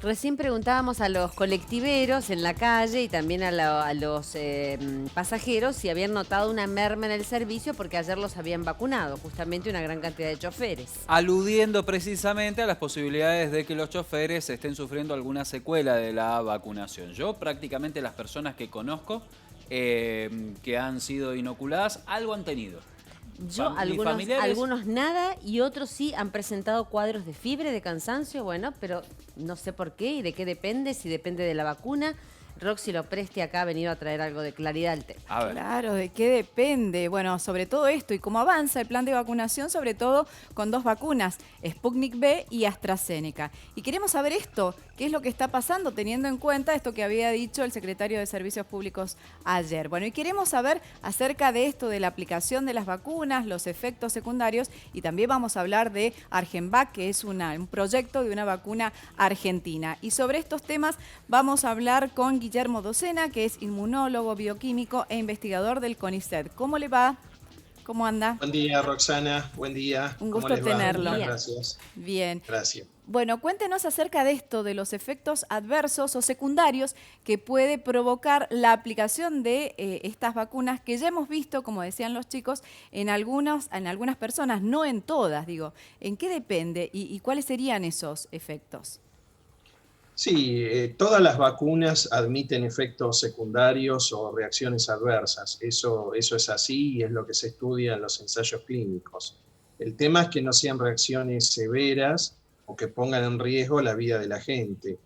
Recién preguntábamos a los colectiveros en la calle y también a los pasajeros si habían notado una merma en el servicio porque ayer los habían vacunado, justamente una gran cantidad de choferes. Aludiendo precisamente a las posibilidades de que los choferes estén sufriendo alguna secuela de la vacunación. Yo prácticamente las personas que conozco que han sido inoculadas, algo han tenido. Yo, Mis familiares. algunos nada y otros sí han presentado cuadros de fiebre, de cansancio, bueno, pero no sé por qué y de qué depende, si depende de la vacuna. Roxy Lopresti acá ha venido a traer algo de claridad al tema. A ver. Claro, ¿de qué depende? Bueno, sobre todo esto y cómo avanza el plan de vacunación, sobre todo con dos vacunas, Sputnik V y AstraZeneca. Y queremos saber esto, qué es lo que está pasando, teniendo en cuenta esto que había dicho el secretario de Servicios Públicos ayer. Bueno, y queremos saber acerca de esto, de la aplicación de las vacunas, los efectos secundarios, y también vamos a hablar de Argenvac, que es un proyecto de una vacuna argentina. Y sobre estos temas vamos a hablar con Guillermo Docena, que es inmunólogo, bioquímico e investigador del CONICET. ¿Cómo le va? ¿Cómo anda? Buen día, Roxana. Buen día. Un ¿Cómo gusto les va? tenerlo. Muchas gracias. Bien. Gracias. Bueno, cuéntenos acerca de esto, de los efectos adversos o secundarios que puede provocar la aplicación de estas vacunas que ya hemos visto, como decían los chicos, en algunas personas, no en todas, digo. ¿En qué depende y cuáles serían esos efectos? Sí, todas las vacunas admiten efectos secundarios o reacciones adversas. Eso es así y es lo que se estudia en los ensayos clínicos. El tema es que no sean reacciones severas o que pongan en riesgo la vida de la gente.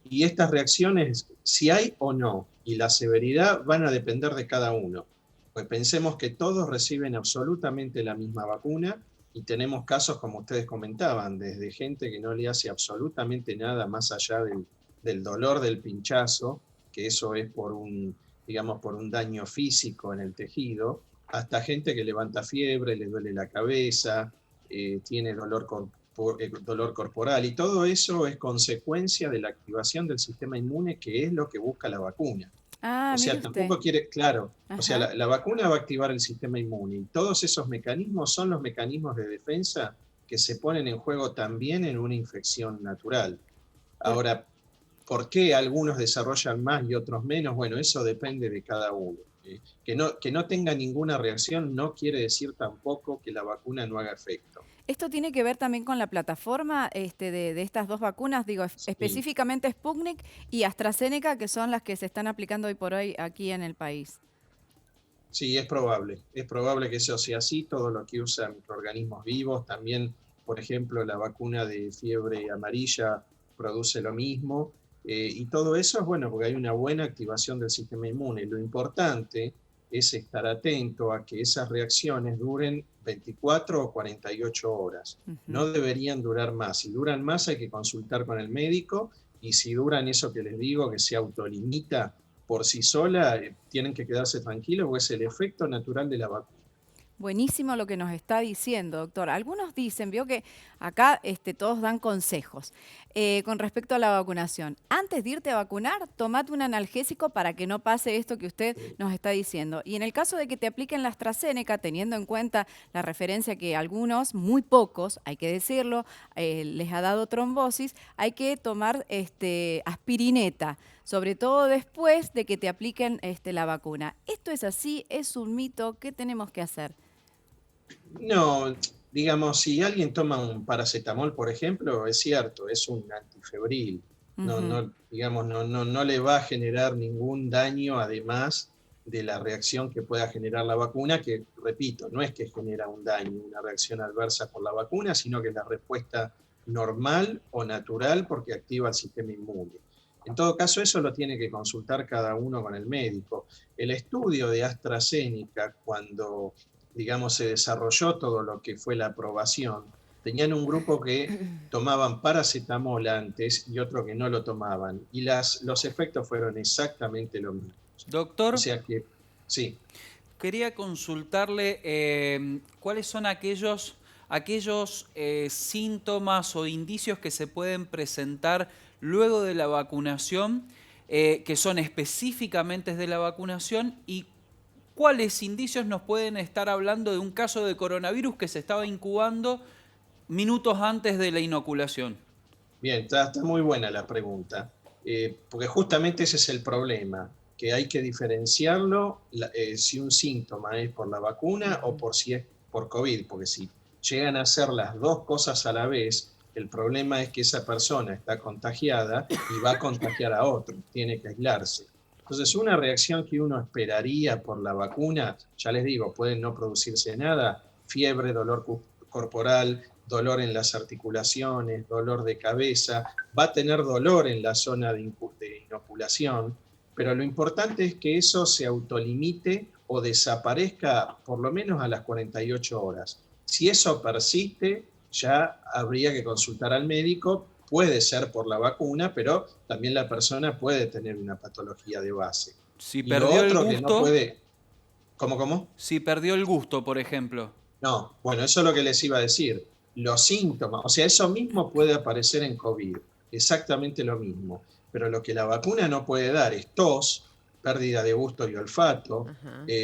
Y estas reacciones, si hay o no, y la severidad van a depender de cada uno. Pues pensemos que todos reciben absolutamente la misma vacuna y tenemos casos, como ustedes comentaban, desde gente que no le hace absolutamente nada más allá del dolor del pinchazo, que eso es por digamos, por un daño físico en el tejido, hasta gente que levanta fiebre, le duele la cabeza, tiene dolor corporal, y todo eso es consecuencia de la activación del sistema inmune, que es lo que busca la vacuna. Ah, O mire sea, usted. tampoco quiere, claro, o sea, Ajá. la vacuna va a activar el sistema inmune, y todos esos mecanismos son los mecanismos de defensa que se ponen en juego también en una infección natural. Por- Ahora, ¿por qué algunos desarrollan más y otros menos? Bueno, eso depende de cada uno. Que no tenga ninguna reacción no quiere decir tampoco que la vacuna no haga efecto. Esto tiene que ver también con la plataforma de estas dos vacunas, digo, Sí, específicamente Sputnik y AstraZeneca, que son las que se están aplicando hoy por hoy aquí en el país. sí, es probable que eso sea así, todo lo que usa microorganismos vivos, también, por ejemplo, la vacuna de fiebre amarilla produce lo mismo, y todo eso es bueno porque hay una buena activación del sistema inmune. Lo importante es estar atento a que esas reacciones duren 24 o 48 horas. Ujú. No deberían durar más. Si duran más hay que consultar con el médico, y si duran eso que les digo, que se autolimita por sí sola, tienen que quedarse tranquilos, porque es el efecto natural de la vacuna. Buenísimo lo que nos está diciendo, doctor. Algunos dicen, vio que acá todos dan consejos con respecto a la vacunación. Antes de irte a vacunar, tomate un analgésico para que no pase esto que usted nos está diciendo. Y en el caso de que te apliquen la AstraZeneca, teniendo en cuenta la referencia que algunos, muy pocos, hay que decirlo, les ha dado trombosis, hay que tomar aspirineta, sobre todo después de que te apliquen la vacuna. ¿Esto es así? ¿Es un mito? ¿Qué tenemos que hacer? No, digamos, si alguien toma un paracetamol, por ejemplo, es cierto, es un antifebril. Ujú. Digamos, no le va a generar ningún daño, además de la reacción que pueda generar la vacuna, que, repito, no es que genera un daño, una reacción adversa por la vacuna, sino que es la respuesta normal o natural porque activa el sistema inmune. En todo caso, eso lo tiene que consultar cada uno con el médico. El estudio de AstraZeneca, cuando, digamos, se desarrolló todo lo que fue la aprobación, tenían un grupo que tomaban paracetamol antes y otro que no lo tomaban, y los efectos fueron exactamente los mismos. O Doctor, sea que, sí. quería consultarle cuáles son aquellos síntomas o indicios que se pueden presentar luego de la vacunación, que son específicamente de la vacunación, y cuáles indicios nos pueden estar hablando de un caso de coronavirus que se estaba incubando minutos antes de la inoculación. Bien, está muy buena la pregunta, porque justamente ese es el problema, que hay que diferenciarlo si un síntoma es por la vacuna o por si es por COVID, porque si llegan a ser las dos cosas a la vez, el problema es que esa persona está contagiada y va a contagiar a otro, tiene que aislarse. Entonces, una reacción que uno esperaría por la vacuna, ya les digo, puede no producirse nada, fiebre, dolor corporal, dolor en las articulaciones, dolor de cabeza, va a tener dolor en la zona de inoculación, pero lo importante es que eso se autolimite o desaparezca por lo menos a las 48 horas. Si eso persiste, ya habría que consultar al médico, puede ser por la vacuna, pero también la persona puede tener una patología de base. Si Y lo perdió el otro que no gusto, puede... ¿Cómo? si perdió el gusto, por ejemplo. No, bueno, eso es lo que les iba a decir. Los síntomas, o sea, eso mismo puede aparecer en COVID, exactamente lo mismo. Pero lo que la vacuna no puede dar es tos, pérdida de gusto y olfato,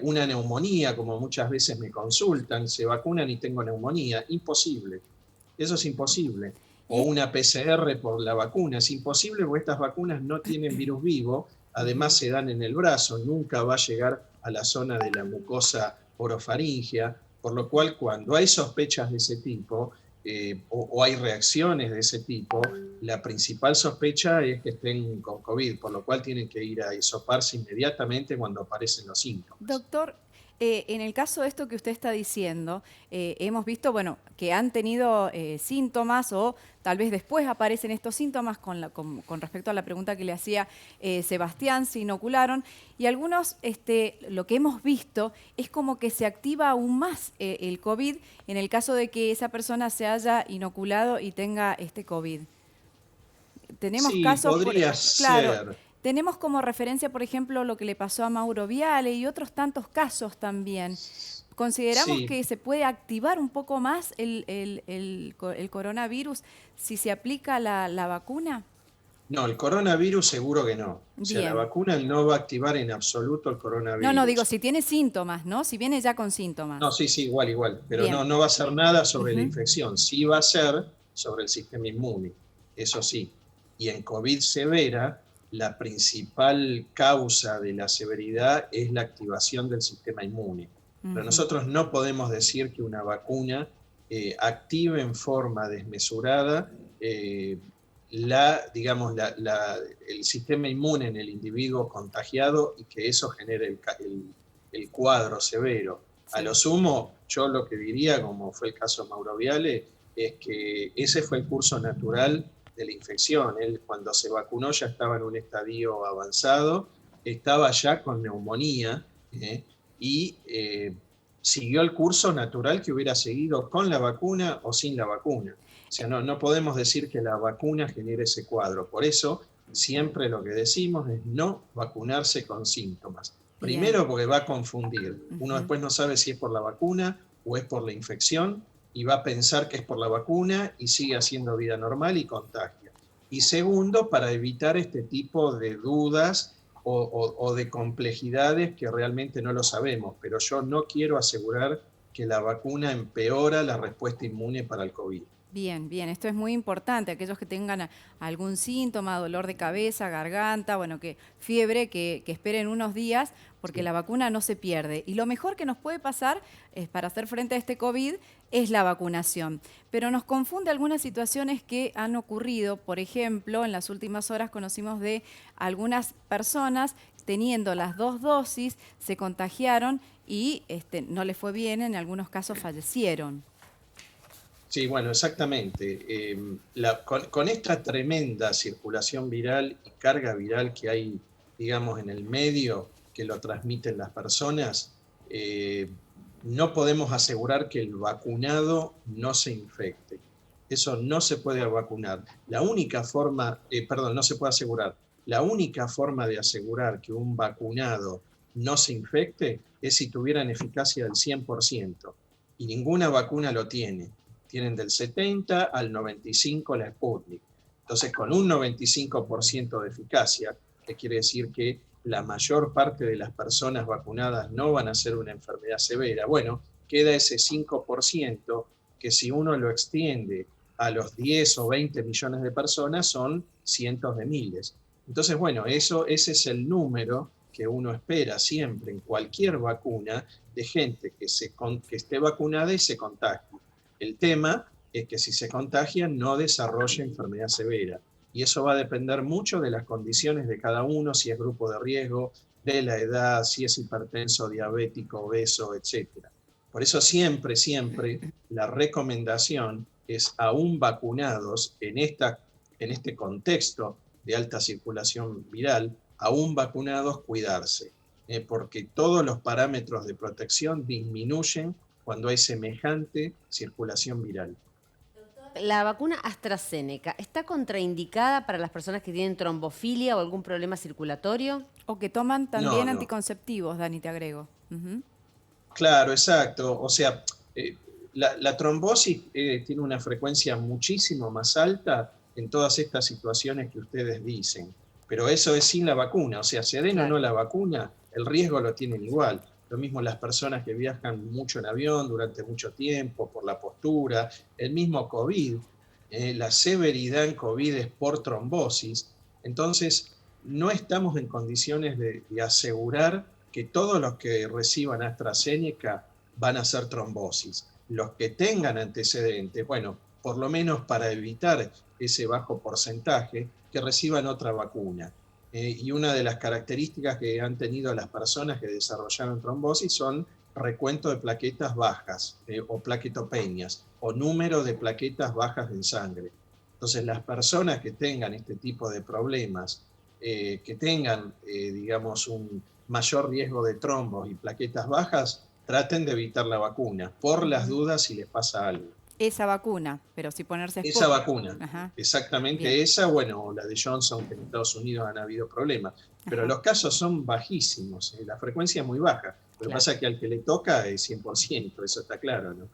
una neumonía, como muchas veces me consultan, se vacunan y tengo neumonía, imposible. Eso es imposible. O una PCR por la vacuna, es imposible porque estas vacunas no tienen virus vivo, además se dan en el brazo, nunca va a llegar a la zona de la mucosa orofaringea, por lo cual cuando hay sospechas de ese tipo o hay reacciones de ese tipo, la principal sospecha es que estén con COVID, por lo cual tienen que ir a hisoparse inmediatamente cuando aparecen los síntomas. Doctor, en el caso de esto que usted está diciendo, hemos visto, bueno, que han tenido síntomas o tal vez después aparecen estos síntomas con respecto a la pregunta que le hacía Sebastián, se inocularon y algunos, lo que hemos visto es como que se activa aún más el COVID en el caso de que esa persona se haya inoculado y tenga este COVID. Tenemos sí, casos, podría claro. ser. Tenemos como referencia, por ejemplo, lo que le pasó a Mauro Viale y otros tantos casos también. ¿Consideramos Sí. que se puede activar un poco más el coronavirus si se aplica la vacuna? No, el coronavirus seguro que no. O sea, la Bien. vacuna no va a activar en absoluto el coronavirus. No, digo, si tiene síntomas, ¿no? Si viene ya con síntomas. No, sí, igual. Pero Bien. no va a ser nada sobre la infección. Sí va a ser sobre el sistema inmune, eso sí. Y en COVID severa, la principal causa de la severidad es la activación del sistema inmune. Pero nosotros no podemos decir que una vacuna active en forma desmesurada el sistema inmune en el individuo contagiado y que eso genere el cuadro severo. Sí. A lo sumo, yo lo que diría, como fue el caso de Mauro Viale, es que ese fue el curso natural de la infección. Él cuando se vacunó ya estaba en un estadio avanzado, estaba ya con neumonía y siguió el curso natural que hubiera seguido con la vacuna o sin la vacuna. O sea, no podemos decir que la vacuna genere ese cuadro. Por eso, siempre lo que decimos es no vacunarse con síntomas. Primero porque va a confundir. Uno después no sabe si es por la vacuna o es por la infección y va a pensar que es por la vacuna y sigue haciendo vida normal y contagia. Y segundo, para evitar este tipo de dudas o de complejidades que realmente no lo sabemos. Pero yo no quiero asegurar que la vacuna empeora la respuesta inmune para el COVID. Bien, esto es muy importante. Aquellos que tengan algún síntoma, dolor de cabeza, garganta, fiebre, que esperen unos días porque la vacuna no se pierde. Y lo mejor que nos puede pasar para hacer frente a este COVID es la vacunación. Pero nos confunde algunas situaciones que han ocurrido. Por ejemplo, en las últimas horas conocimos de algunas personas teniendo las 2 dosis, se contagiaron y no les fue bien, en algunos casos fallecieron. Sí, bueno, exactamente. Con esta tremenda circulación viral y carga viral que hay, digamos, en el medio que lo transmiten las personas, no podemos asegurar que el vacunado no se infecte. Eso no se puede vacunar. No se puede asegurar. La única forma de asegurar que un vacunado no se infecte es si tuvieran eficacia del 100%. Y ninguna vacuna lo tiene. Tienen del 70 al 95 la Sputnik. Entonces, con un 95% de eficacia, que quiere decir que la mayor parte de las personas vacunadas no van a hacer una enfermedad severa. Bueno, queda ese 5% que si uno lo extiende a los 10 o 20 millones de personas son cientos de miles. Entonces, bueno, ese es el número que uno espera siempre en cualquier vacuna de gente que esté vacunada y se contagie. El tema es que si se contagia no desarrolla enfermedad severa. Y eso va a depender mucho de las condiciones de cada uno, si es grupo de riesgo, de la edad, si es hipertenso, diabético, obeso, etc. Por eso siempre la recomendación es, aún vacunados en este contexto de alta circulación viral, aún vacunados, cuidarse, porque todos los parámetros de protección disminuyen cuando hay semejante circulación viral. La vacuna AstraZeneca, ¿está contraindicada para las personas que tienen trombofilia o algún problema circulatorio? O que toman también No. anticonceptivos, Dani, te agrego. Claro, exacto. O sea, la trombosis tiene una frecuencia muchísimo más alta en todas estas situaciones que ustedes dicen. Pero eso es sin la vacuna. O sea, se den o no la vacuna, el riesgo lo tienen igual. Lo mismo las personas que viajan mucho en avión durante mucho tiempo por la postura, el mismo COVID, la severidad en COVID es por trombosis. Entonces, no estamos en condiciones de asegurar que todos los que reciban AstraZeneca van a hacer trombosis. Los que tengan antecedentes, bueno, por lo menos para evitar ese bajo porcentaje, que reciban otra vacuna. Y una de las características que han tenido las personas que desarrollaron trombosis son recuento de plaquetas bajas o plaquetopenias o número de plaquetas bajas en sangre. Entonces, las personas que tengan este tipo de problemas, que tengan, digamos, un mayor riesgo de trombos y plaquetas bajas, traten de evitar la vacuna, por las dudas si les pasa algo. Esa vacuna, pero si ponerse Sputnik. Esa vacuna, Ajá. exactamente. Bien. Esa, bueno, o la de Johnson, que en Estados Unidos han habido problemas, pero los casos son bajísimos, la frecuencia es muy baja. Lo que pasa es que al que le toca es 100%, eso está claro, ¿no?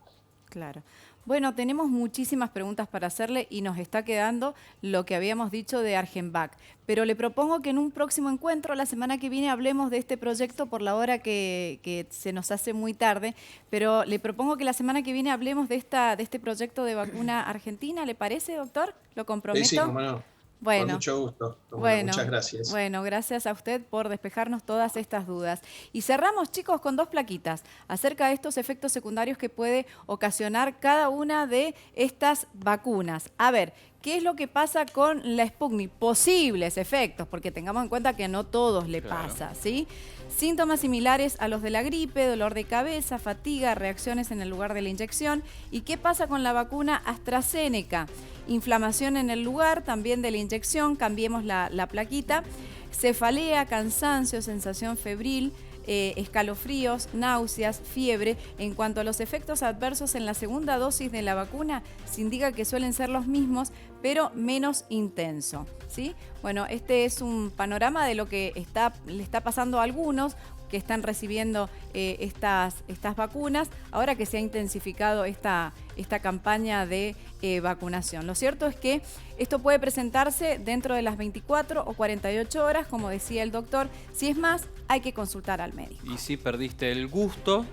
Claro. Bueno, tenemos muchísimas preguntas para hacerle y nos está quedando lo que habíamos dicho de Argenvac. Pero le propongo que en un próximo encuentro, la semana que viene, hablemos de este proyecto por la hora que se nos hace muy tarde. Pero le propongo que la semana que viene hablemos de este proyecto de vacuna argentina. ¿Le parece, doctor? ¿Lo comprometo? Sí, cómo no. Bueno, con mucho gusto. Muchas gracias. Bueno, gracias a usted por despejarnos todas estas dudas. Y cerramos, chicos, con dos plaquitas acerca de estos efectos secundarios que puede ocasionar cada una de estas vacunas. A ver, ¿qué es lo que pasa con la Sputnik? Posibles efectos, porque tengamos en cuenta que no todos le pasa, ¿sí? Síntomas similares a los de la gripe, dolor de cabeza, fatiga, reacciones en el lugar de la inyección. ¿Y qué pasa con la vacuna AstraZeneca? Inflamación en el lugar también de la inyección, cambiemos la plaquita. Cefalea, cansancio, sensación febril, escalofríos, náuseas, fiebre. En cuanto a los efectos adversos en la segunda dosis de la vacuna, se indica que suelen ser los mismos, pero menos intenso, ¿sí? Bueno, este es un panorama de lo que le está pasando a algunos que están recibiendo estas vacunas, ahora que se ha intensificado esta campaña de vacunación. Lo cierto es que esto puede presentarse dentro de las 24 o 48 horas, como decía el doctor. Si es más, hay que consultar al médico. Y si perdiste el gusto,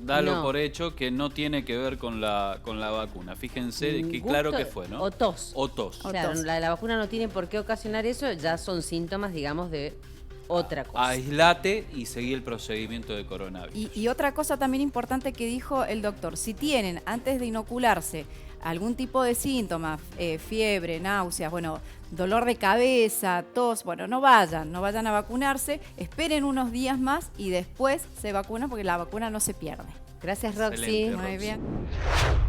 dalo por hecho que no tiene que ver con la vacuna. Fíjense que claro que fue, ¿no? O tos. O tos. Claro, la vacuna no tiene por qué ocasionar eso, ya son síntomas, digamos, de otra cosa. Aislate y seguí el procedimiento de coronavirus. Y otra cosa también importante que dijo el doctor, si tienen antes de inocularse algún tipo de síntomas, fiebre, náuseas, bueno, dolor de cabeza, tos, bueno, no vayan a vacunarse, esperen unos días más y después se vacunan porque la vacuna no se pierde. Gracias, Roxy. Excelente, Muy Roxy. bien.